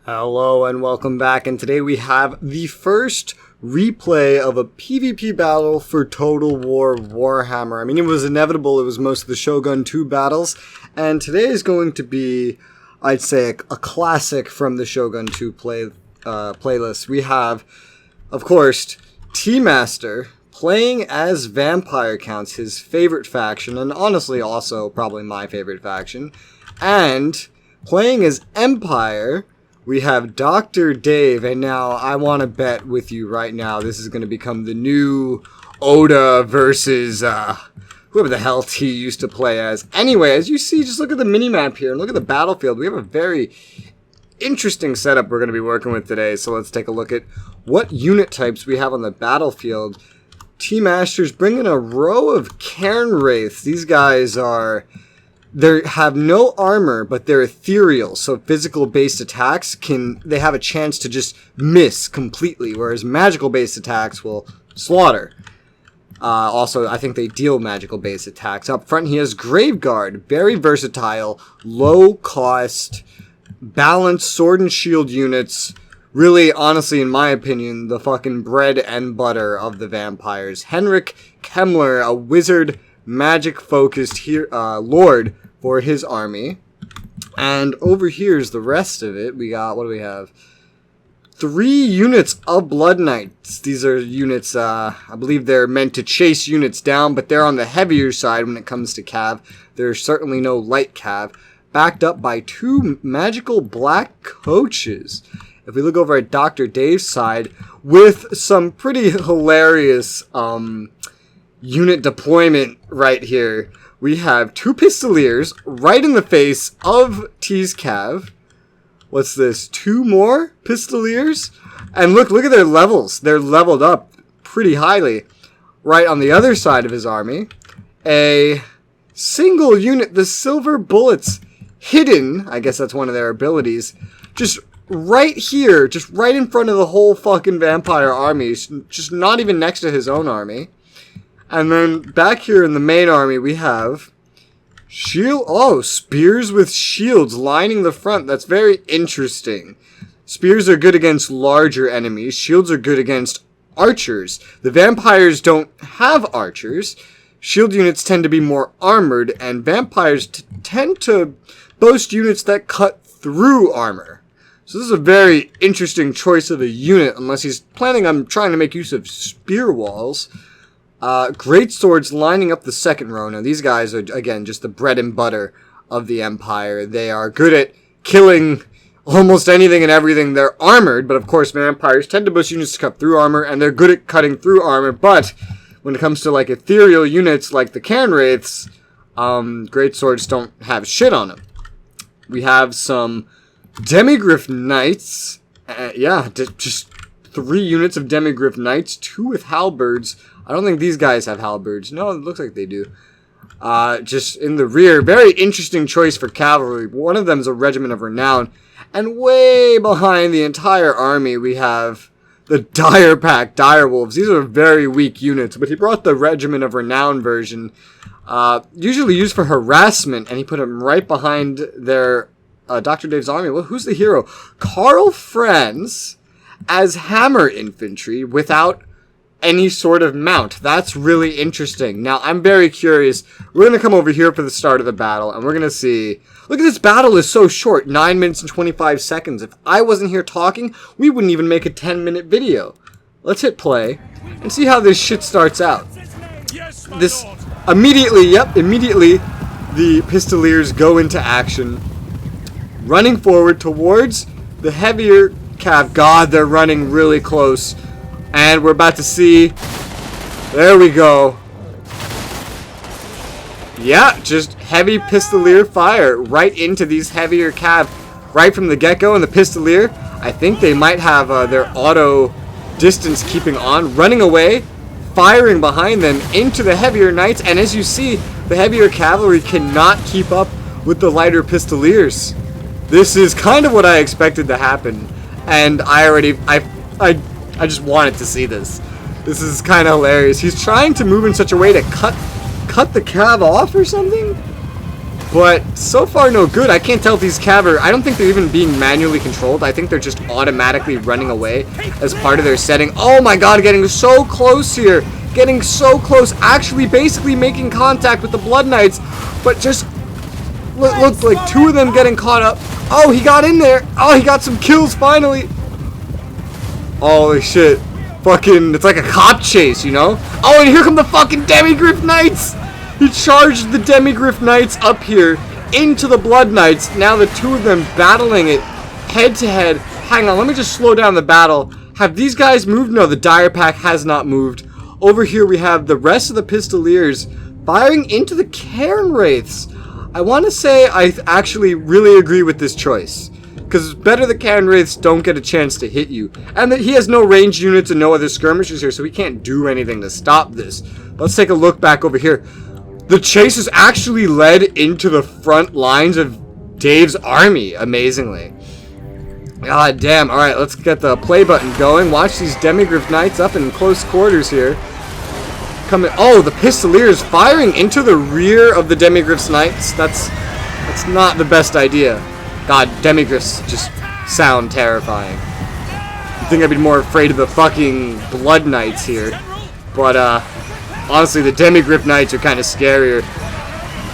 Hello and welcome back, and today we have the first replay of a PvP battle for Total War Warhammer. I mean, it was inevitable, it was most of the Shogun 2 battles, and today is going to be, I'd say, a classic from the Shogun 2 playlist. We have, of course, T-Master playing as Vampire Counts, his favorite faction, and honestly also probably my favorite faction, and playing as Empire, we have Dr. Dave, and now I want to bet with you right now this is going to become the new Oda versus whoever the hell T used to play as. Anyway, as you see, just look at the minimap here and look at the battlefield. We have a very interesting setup we're going to be working with today, so let's take a look at what unit types we have on the battlefield. T-Master's bringing a row of Cairn Wraiths. These guys they have no armor, but they're ethereal, so physical-based attacks they have a chance to just miss completely, whereas magical-based attacks will slaughter. Also, I think they deal magical-based attacks. Up front, he has Graveguard, very versatile, low-cost, balanced sword and shield units. Really, honestly, in my opinion, the fucking bread and butter of the vampires. Henrik Kemmler, a wizard, magic-focused lord for his army. And over here is the rest of it. We got, what do we have? 3 units of Blood Knights. These are units, I believe they're meant to chase units down, but they're on the heavier side when it comes to cav. There's certainly no light cav. Backed up by 2 magical black coaches. If we look over at Dr. Dave's side, with some pretty hilarious unit deployment right here, we have 2 Pistoliers right in the face of T's cav. What's this? 2 more Pistoliers? And look at their levels. They're leveled up pretty highly. Right on the other side of his army, a single unit, the Silver Bullets, hidden, I guess that's one of their abilities, just right here, just right in front of the whole fucking vampire army, just not even next to his own army. And then back here in the main army, we have spears with shields lining the front. That's very interesting. Spears are good against larger enemies. Shields are good against archers. The vampires don't have archers. Shield units tend to be more armored, and vampires tend to boast units that cut through armor. So this is a very interesting choice of a unit, unless he's planning on trying to make use of spear walls. Great swords lining up the second row. Now these guys are, again, just the bread and butter of the Empire. They are good at killing almost anything and everything. They're armored, but of course vampires tend to boast units to cut through armor, and they're good at cutting through armor, but when it comes to like ethereal units like the Cairn Wraiths, great swords don't have shit on them. We have some Demigryph Knights. Just 3 units of Demigryph Knights, 2 with halberds. I don't think these guys have halberds. No, it looks like they do. Just in the rear, very interesting choice for cavalry. One of them is a Regiment of Renown. And way behind the entire army, we have the Dire Pack Direwolves. These are very weak units, but he brought the Regiment of Renown version, usually used for harassment, and he put them right behind their Dr. Dave's army. Well, who's the hero? Karl Franz as hammer infantry without any sort of mount. That's really interesting. Now, I'm very curious. We're going to come over here for the start of the battle, and we're going to see. Look at this battle is so short, 9 minutes and 25 seconds. If I wasn't here talking, we wouldn't even make a 10-minute video. Let's hit play and see how this shit starts out. Immediately, the Pistoliers go into action, running forward towards the heavier cav. God, they're running really close. And we're about to see, there we go. Yeah, just heavy Pistolier fire right into these heavier cav right from the get-go. And the Pistolier, I think they might have their auto distance keeping on, running away, firing behind them into the heavier knights. And as you see, the heavier cavalry cannot keep up with the lighter Pistoliers. This is kind of what I expected to happen. And I just wanted to see this. This is kind of hilarious. He's trying to move in such a way to cut the cav off or something? But so far, no good. I can't tell if these cav are... I don't think they're even being manually controlled. I think they're just automatically running away as part of their setting. Oh my god, getting so close here. Getting so close. Actually, basically making contact with the Blood Knights. But just... looked like two of them getting caught up. Oh, he got in there. Oh, he got some kills finally. Holy shit. Fucking, it's like a cop chase, you know? Oh, and here come the fucking Demigryph Knights! He charged the Demigryph Knights up here into the Blood Knights. Now the two of them battling it head to head. Hang on, let me just slow down the battle. Have these guys moved? No, the Dire Pack has not moved. Over here we have the rest of the Pistoliers firing into the Cairn Wraiths. I want to say I actually really agree with this choice. Because it's better the Cairn Wraiths don't get a chance to hit you. And that he has no ranged units and no other skirmishers here, so he can't do anything to stop this. Let's take a look back over here. The chase is actually led into the front lines of Dave's army, amazingly. God damn. Alright, let's get the play button going. Watch these Demigryph Knights up in close quarters here. Coming. Oh, the Pistoliers firing into the rear of the Demigryph Knights. That's not the best idea. God, Demigryphs just sound terrifying. I think I'd be more afraid of the fucking Blood Knights here. But, honestly, the Demigryph Knights are kind of scarier.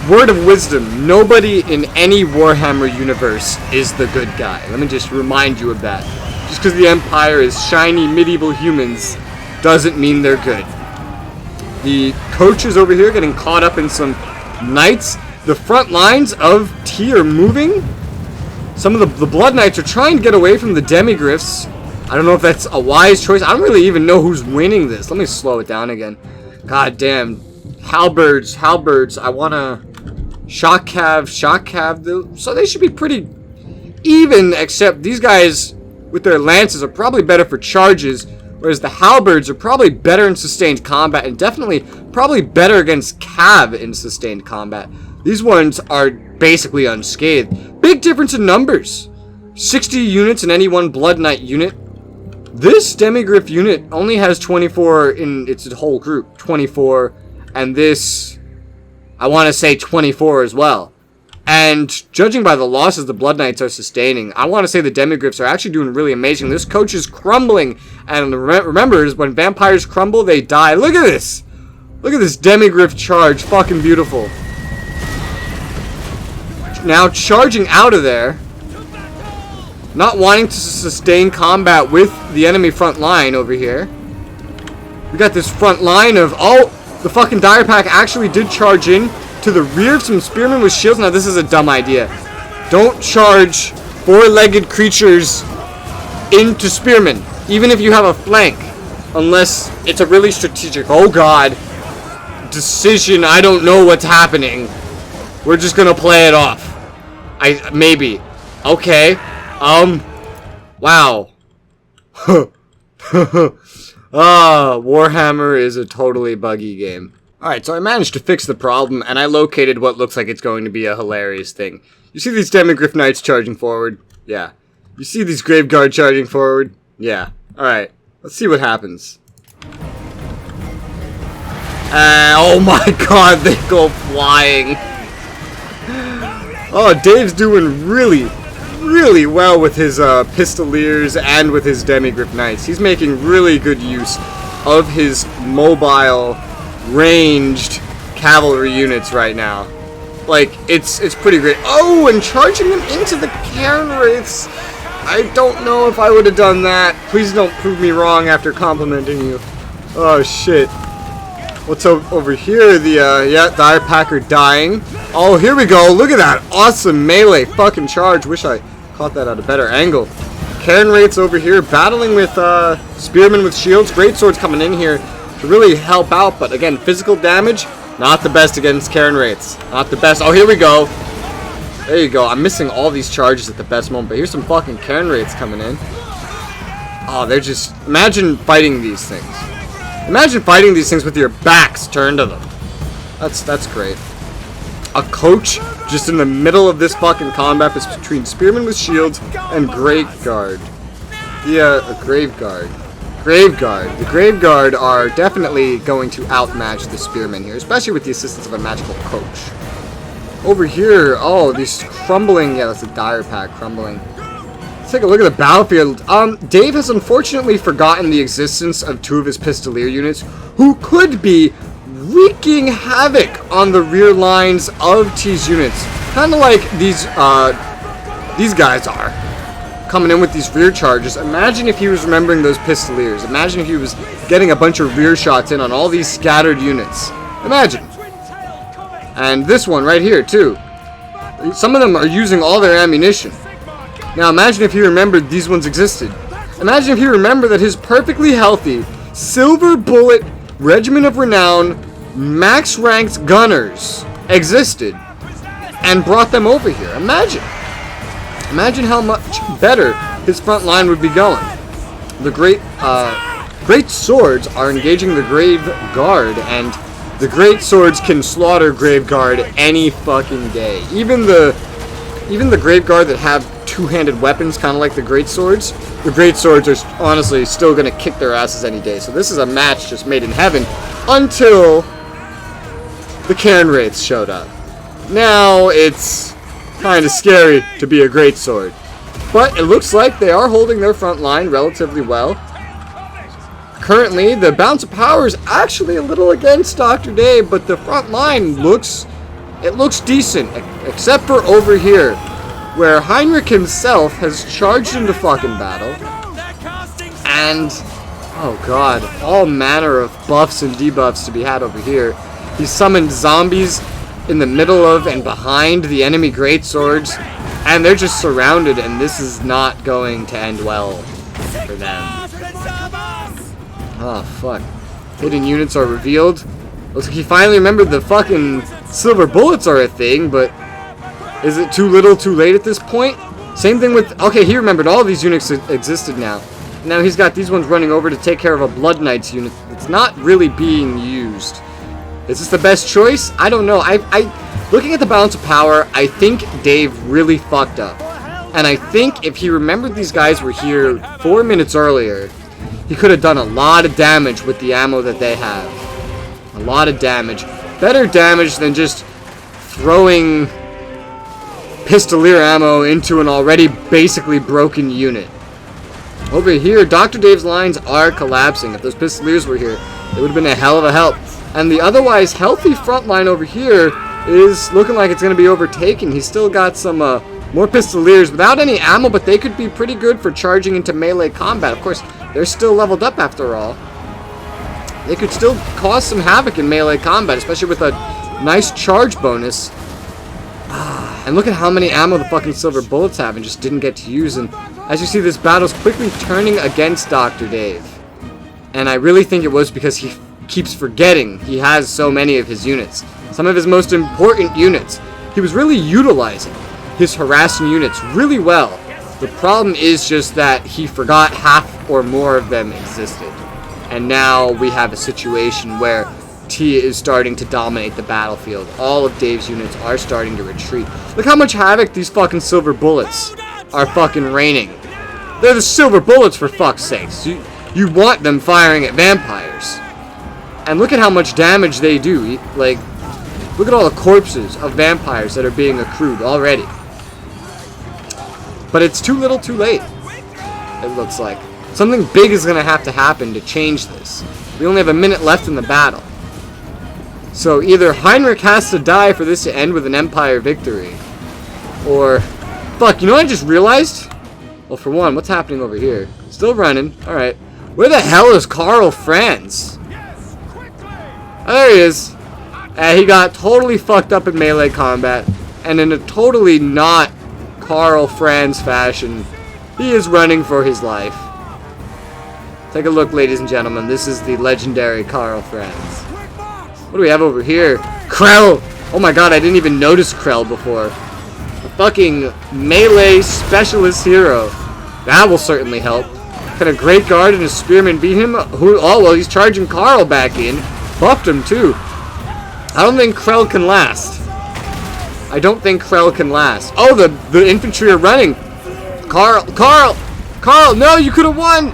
Word of wisdom, nobody in any Warhammer universe is the good guy. Let me just remind you of that. Just because the Empire is shiny medieval humans doesn't mean they're good. The coaches over here getting caught up in some knights. The front lines of T are moving. Some of the Blood Knights are trying to get away from the Demigryphs. I don't know if that's a wise choice. I don't really even know who's winning this. Let me slow it down again. God damn. Halberds. I want to... Shock Cav. So they should be pretty even, except these guys with their lances are probably better for charges, whereas the Halberds are probably better in sustained combat, and definitely probably better against Cav in sustained combat. These ones are basically unscathed. Big difference in numbers. 60 units in any one Blood Knight unit. This Demigryph unit only has 24 in its whole group. 24. And this, I want to say 24 as well. And judging by the losses the Blood Knights are sustaining, I want to say the Demigryphs are actually doing really amazing. This coach is crumbling. And remember, when vampires crumble, they die. Look at this. Look at this Demigryph charge. Fucking beautiful. Now charging out of there, not wanting to sustain combat with the enemy front line over here. We got this front line of, oh, the fucking Dire Pack actually did charge in to the rear of some spearmen with shields. Now this is a dumb idea. Don't charge four-legged creatures into spearmen, even if you have a flank, unless it's a really strategic, oh god, decision. I don't know what's happening. We're just gonna play it off. Maybe. Okay. Wow. Warhammer is a totally buggy game. Alright, so I managed to fix the problem, and I located what looks like it's going to be a hilarious thing. You see these Demigryph Knights charging forward? Yeah. You see these Graveguard charging forward? Yeah. Alright, let's see what happens. Oh my god, they go flying. Oh, Dave's doing really well with his Pistoliers and with his Demigryph Knights. He's making really good use of his mobile, ranged cavalry units right now. Like, it's pretty great. Oh, and charging them into the Cairn Wraiths. I don't know if I would have done that. Please don't prove me wrong after complimenting you. Oh, shit. What's over here? The, yeah, Dire Pack are dying. Oh, here we go. Look at that awesome melee fucking charge. Wish I caught that at a better angle. Cairn Wraiths over here battling with, spearmen with shields. Great swords coming in here to really help out. But, again, physical damage, not the best against Cairn Wraiths. Not the best. Oh, here we go. There you go. I'm missing all these charges at the best moment. But here's some fucking Cairn Wraiths coming in. Oh, they're just... Imagine fighting these things. Imagine fighting these things with your backs turned to them. That's great. A coach just in the middle of this fucking combat is between spearmen with shields and Graveguard. Yeah, a Graveguard. Graveguard. The Graveguard are definitely going to outmatch the spearmen here, especially with the assistance of a magical coach. Over here, oh, these crumbling, yeah, that's a dire pack crumbling. Let's take a look at the battlefield. Dave has unfortunately forgotten the existence of 2 of his Pistolier units, who could be wreaking havoc on the rear lines of T's units. Kind of like these guys are. Coming in with these rear charges. Imagine if he was remembering those Pistoliers. Imagine if he was getting a bunch of rear shots in on all these scattered units. Imagine. And this one right here too. Some of them are using all their ammunition. Now imagine if he remembered these ones existed. Imagine if he remembered that his perfectly healthy Silver Bullet Regiment of Renown max ranked gunners existed and brought them over here. Imagine how much better his front line would be going. The great swords are engaging the Grave Guard, and the great swords can slaughter Grave Guard any fucking day. Even the Grave Guard that have two-handed weapons, kind of like the great swords are honestly still gonna kick their asses any day. So this is a match just made in heaven until the Cairn Wraiths showed up. Now it's kind of scary to be a greatsword, but it looks like they are holding their front line relatively well. Currently, the balance of power is actually a little against Dr. Dave, but the front line looks decent, except for over here, where Heinrich himself has charged into fucking battle, and oh god, all manner of buffs and debuffs to be had over here. He summoned zombies in the middle of and behind the enemy greatswords, and they're just surrounded, and this is not going to end well for them. Oh fuck. Hidden units are revealed. Looks like he finally remembered the fucking silver bullets are a thing, but is it too little too late at this point? Same thing with, okay, he remembered all of these units existed now. Now he's got these ones running over to take care of a Blood Knights unit that's not really being used. Is this the best choice? I don't know. Looking at the balance of power, I think Dave really fucked up. And I think if he remembered these guys were here 4 minutes earlier, he could have done a lot of damage with the ammo that they have. A lot of damage. Better damage than just throwing Pistolier ammo into an already basically broken unit. Over here, Dr. Dave's lines are collapsing. If those Pistoliers were here, it would have been a hell of a help. And the otherwise healthy front line over here is looking like it's going to be overtaken. He's still got some more Pistoliers without any ammo, but they could be pretty good for charging into melee combat. Of course, they're still leveled up after all. They could still cause some havoc in melee combat, especially with a nice charge bonus. And look at how many ammo the fucking silver bullets have and just didn't get to use. And as you see, this battle's quickly turning against Dr. Dave. And I really think it was because he keeps forgetting he has so many of his units. Some of his most important units. He was really utilizing his harassing units really well. The problem is just that he forgot half or more of them existed. And now we have a situation where T is starting to dominate the battlefield. All of Dave's units are starting to retreat. Look how much havoc these fucking silver bullets are fucking raining. They're the silver bullets, for fuck's sakes. You want them firing at vampires. And look at how much damage they do. Like, look at all the corpses of vampires that are being accrued already. But it's too little too late, it looks like. Something big is going to have to happen to change this. We only have a minute left in the battle. So either Heinrich has to die for this to end with an Empire victory, or... Fuck, you know what I just realized? Well, for one, what's happening over here? Still running. Alright. Where the hell is Karl Franz? Oh, there he is. He got totally fucked up in melee combat, and in a totally not Karl Franz fashion, he is running for his life. Take a look, ladies and gentlemen. This is the legendary Karl Franz. What do we have over here? Krell! Oh my god, I didn't even notice Krell before. A fucking melee specialist hero. That will certainly help. Can a Great Guard and a Spearman beat him? Oh, well, he's charging Karl back in. Buffed him, too. I don't think Krell can last. I don't think Krell can last. Oh, the infantry are running. Karl, no, you could have won.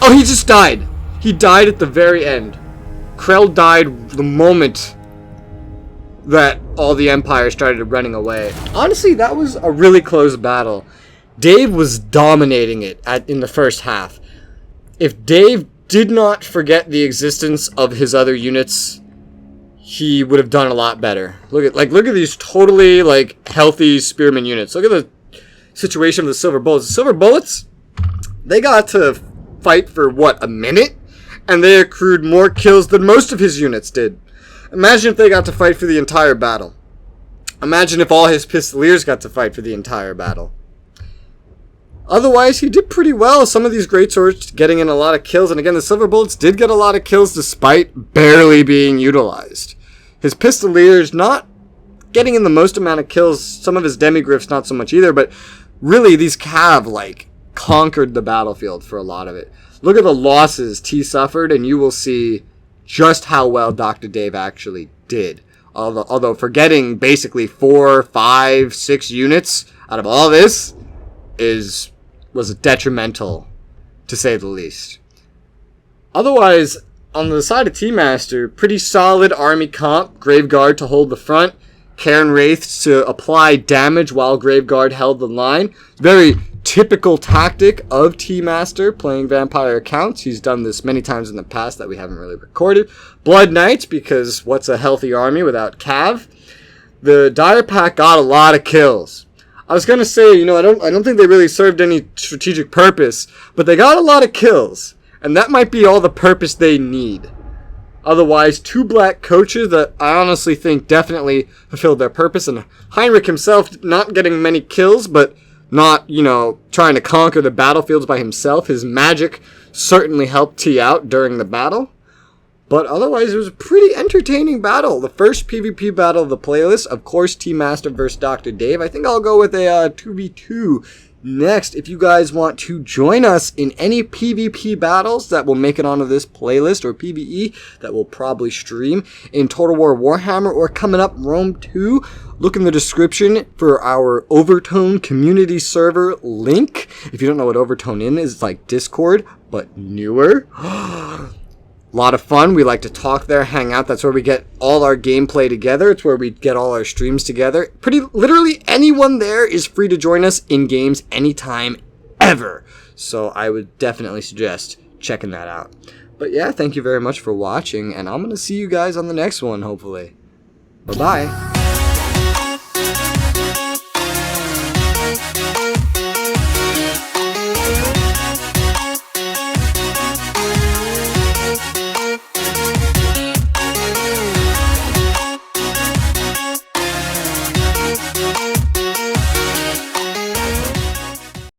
Oh, he just died. He died at the very end. Krell died the moment that all the Empire started running away. Honestly, that was a really close battle. Dave was dominating it in the first half. If Dave did not forget the existence of his other units, he would have done a lot better. Look at these totally healthy spearman units. Look at the situation of the Silver Bullets. The Silver Bullets, they got to fight for what, a minute? And they accrued more kills than most of his units did. Imagine if they got to fight for the entire battle. Imagine if all his Pistoliers got to fight for the entire battle. Otherwise, he did pretty well. Some of these greatswords getting in a lot of kills. And again, the Silver Bullets did get a lot of kills despite barely being utilized. His Pistoliers not getting in the most amount of kills. Some of his Demigryphs not so much either. But really, these Cav, conquered the battlefield for a lot of it. Look at the losses T suffered, and you will see just how well Dr. Dave actually did. Although forgetting basically 4, 5, 6 units out of all this was detrimental, to say the least. Otherwise, on the side of T-Master, pretty solid army comp. Graveguard to hold the front. Cairn Wraiths to apply damage while Graveguard held the line. Very typical tactic of T-Master playing vampire accounts. He's done this many times in the past that we haven't really recorded. Blood Knights, because what's a healthy army without Cav? The Dire Pack got a lot of kills. I was gonna say, I don't think they really served any strategic purpose, but they got a lot of kills, and that might be all the purpose they need. Otherwise, 2 black coaches that I honestly think definitely fulfilled their purpose, and Heinrich himself not getting many kills, but not, trying to conquer the battlefields by himself. His magic certainly helped T out during the battle. But otherwise, it was a pretty entertaining battle. The first PvP battle of the playlist, of course, T-Master versus Dr. Dave. I think I'll go with a 2v2 next. If you guys want to join us in any PvP battles that will make it onto this playlist, or PvE that will probably stream in Total War Warhammer or coming up Rome 2, look in the description for our Overtone community server link. If you don't know what Overtone is, it's like Discord, but newer. A lot of fun. We like to talk there, hang out. That's where we get all our gameplay together. It's where we get all our streams together. Literally anyone there is free to join us in games anytime, ever. So I would definitely suggest checking that out. But yeah, thank you very much for watching, and I'm going to see you guys on the next one, hopefully. Bye-bye.